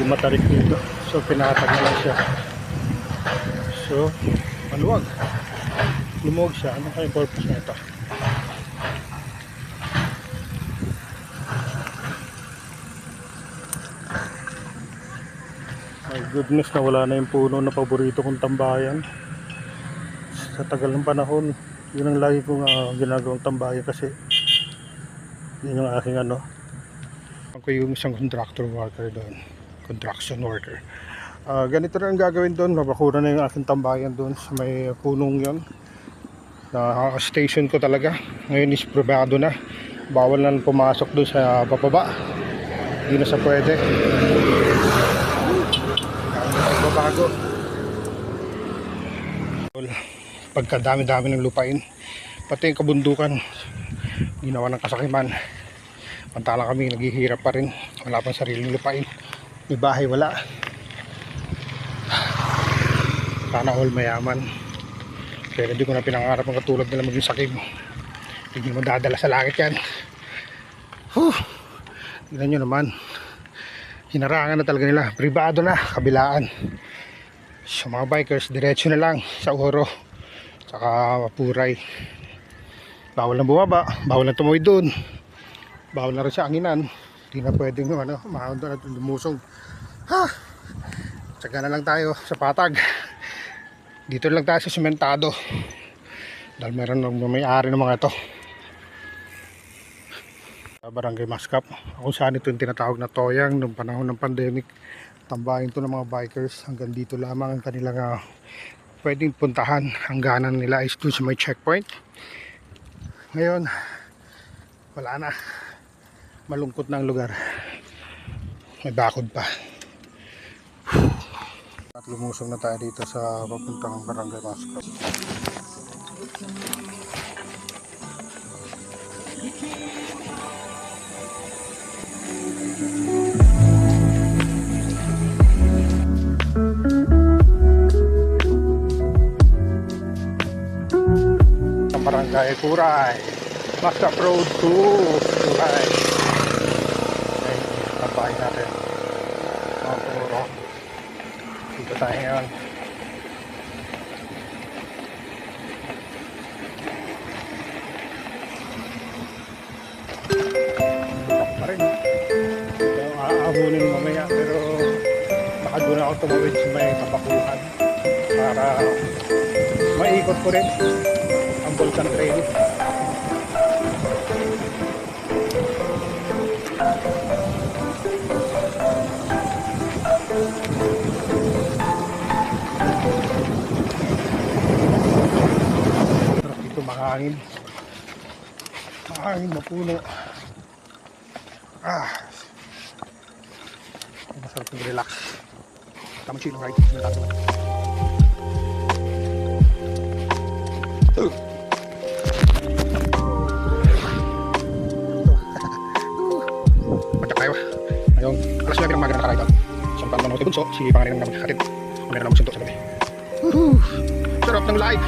Yung matarik dito. So pinatag na lang siya. So maluwag. Lumuwag siya. Ano kaya purpose na ito? My goodness, na wala na yung puno na paborito kong tambayan. Sa tagal ng panahon, yun ang lagi kong ginagawang tambayan kasi yun yung aking ako yung isang contractor worker doon, construction worker. Ganito na ang gagawin doon, mabakura na yung aking tambayan doon sa may punong yun na station ko talaga. Ngayon is privado na, bawal na pumasok doon sa bababa, hindi na sa pwede. Bago pagkadami-dami ng lupain, pati yung kabundukan ginawa ng kasakiman, pantala kami naghihirap pa rin, wala pang sariling lupain, may bahay wala. Sana all mayaman, pero hindi ko na pinangarap ang katulad nila maging sakim. Hindi mo dadala sa langit yan. Tignan nyo naman, hinarangan na talaga nila, pribado na, kabilaan. So mga bikers, diretso na lang sa Oro saka Mapuray. Bawal na bumaba, bawal na tumawid doon, bawal na rin sa anginan. Hindi na pwedeng mahon doon at lumusong. Tsaga na lang tayo sa patag. Dito lang tayo sa sementado dahil meron may-ari ng mga ito. Barangay Mascap, kung saan ito yung tinatawag na Toyang noong panahon ng pandemic. Tambahin to ng mga bikers, hanggang dito lamang ang kanilang pwedeng puntahan. Hangganan nila is doon sa may checkpoint. Ngayon wala na, malungkot na ang lugar, may bakod pa. At lumusong na tayo dito sa papuntang Barangay Mascap. Barangay Kuray, Mascap Road to Kuray. Okay, tapahin natin mga puro. Dito tayo ngayon. Pa rin, aahunin mamaya, pero baka doon ako tumawid sa may tapakuhan para maikot ko rin ang Volcan Trail. Sarap dito, makahangin, mapuno. Masarap yung relax. Tamang chill ride. Ngayong alas 9 ng umaga na nakaride out. Sampan mo si Bunso, si pangalan ng hatid. Kami na lang magsunto sa gabi. Sarap ng live.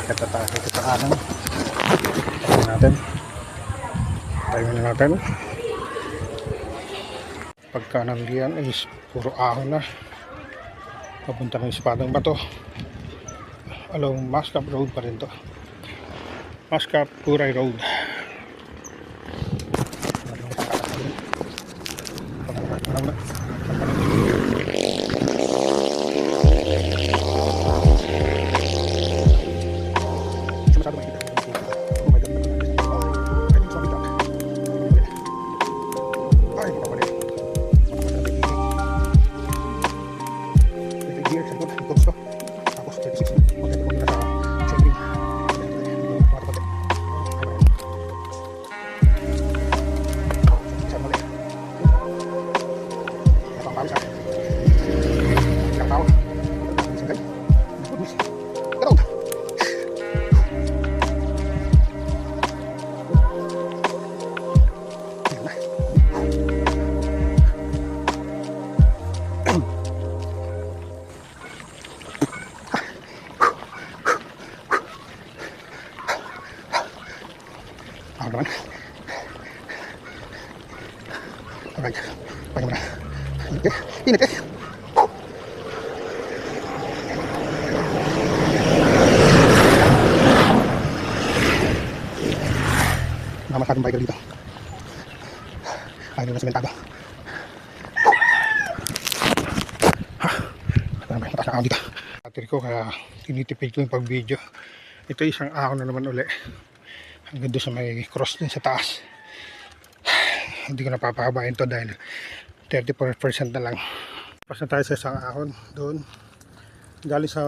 Bakit na tayo dito sa kanan? Tayo natin. Tayo na natin. Pagka nandiyan is puro ahon na. Papunta ng Espadang Bato. Along Mascap Road pa rin to. Mascap Puray Road. Naman. Alright. Pahinga muna. Init eh. Masyadong biker dito. Ayaw na sementado. Mataas na ahon dito. Battery ko kaya tinitipid ko yung pag-video. Ito isang ahon na naman uli. Hanggang doon sa may cross din sa taas. Hindi ko napapahabain to dahil 34% na lang. Pas na tayo sa isang ahon doon. Galing sa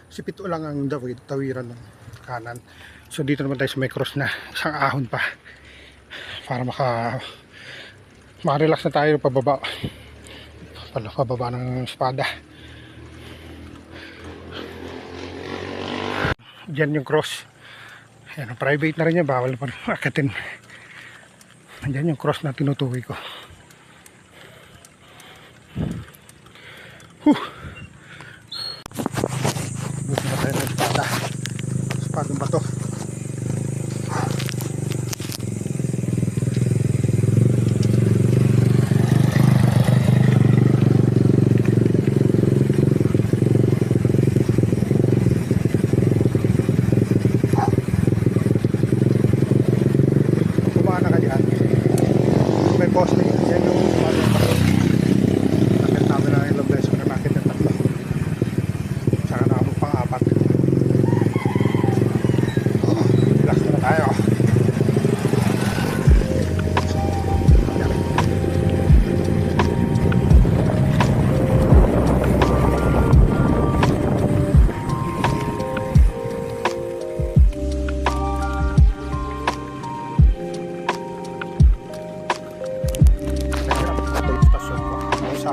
Sipito lang ang tawiran ng kanan. So dito naman tayo sa may cross na isang ahon pa. Para makarelax na tayo pababa. Pababa ng Espada. Diyan yung cross. Yan, private na rin yan, bawal pa rin akatin. Andyan yung cross na tinutukoy ko. Buti na tayo ng Espada. Espadang Bato.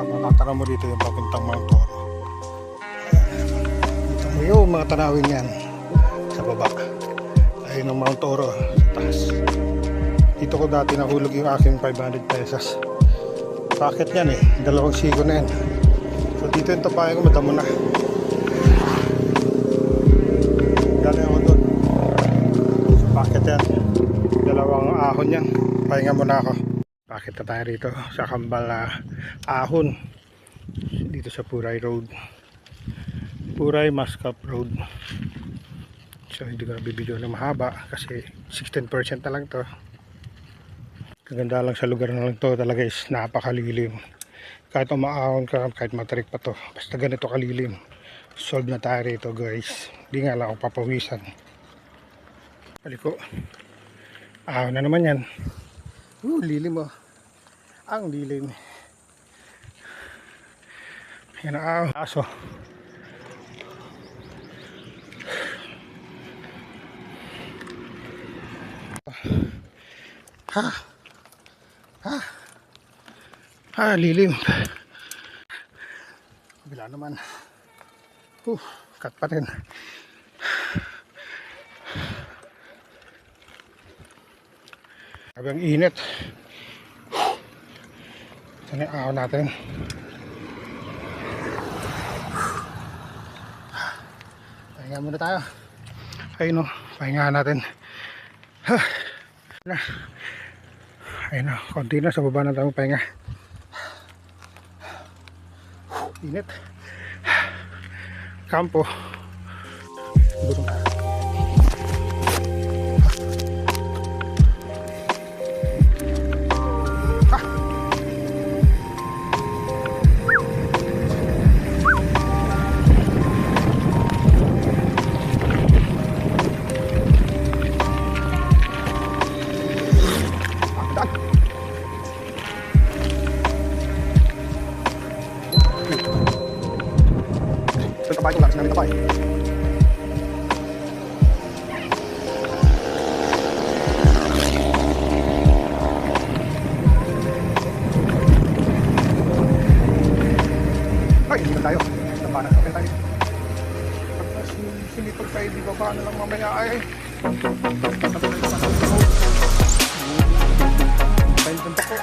Matatara mo dito yung papuntang Mount Oro. Dito mo yung mga tanawin yan sa baba. Ayun ang Mount Oro sa taas. Dito ko dati nahulog yung aking 500 pesos. Bakit yan eh? Dalawang sigo na yan. So dito yung tapayan ko, madamo na. Dali ako doon. So bakit yan? Dalawang ahon yan. Pahinga muna ako. Bakit na tayo rito sa Kambal ahon dito sa Puray Road, Puray Mascap Road. So hindi ko na bibidyo na mahaba kasi 16% na lang to. Kaganda lang sa lugar na lang to talaga is napakalilim. Kahit umaahon ka, kahit matarik pa to, basta ganito kalilim. Solve na tayo rito guys. Hindi nga lang ako papawisan. Paliko, ahon na naman yan. Lilim oh. Ang lilim. Yan ang aso. Lilim. Bila naman. Cut pa rin. Sabi ang init. Saan yung ahon natin? Pahinga muna tayo. Ayun o, pahingahan natin. Ayun o, konti na, sa baba na tayo pahinga. Init. Kampo. Burong na. Kapay ko lang, sinabi kapay. Ay, hindi na tayo. Baba na, kapay tayo. Pagka sinipag tayo, di baba na lang mamaya ay. Tayo punta ko.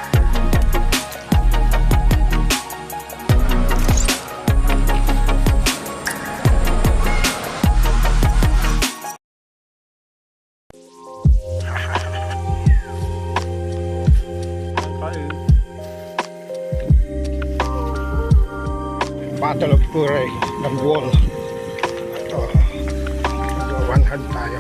Battle of Puray, ng wall. Ito, nagawan tayo.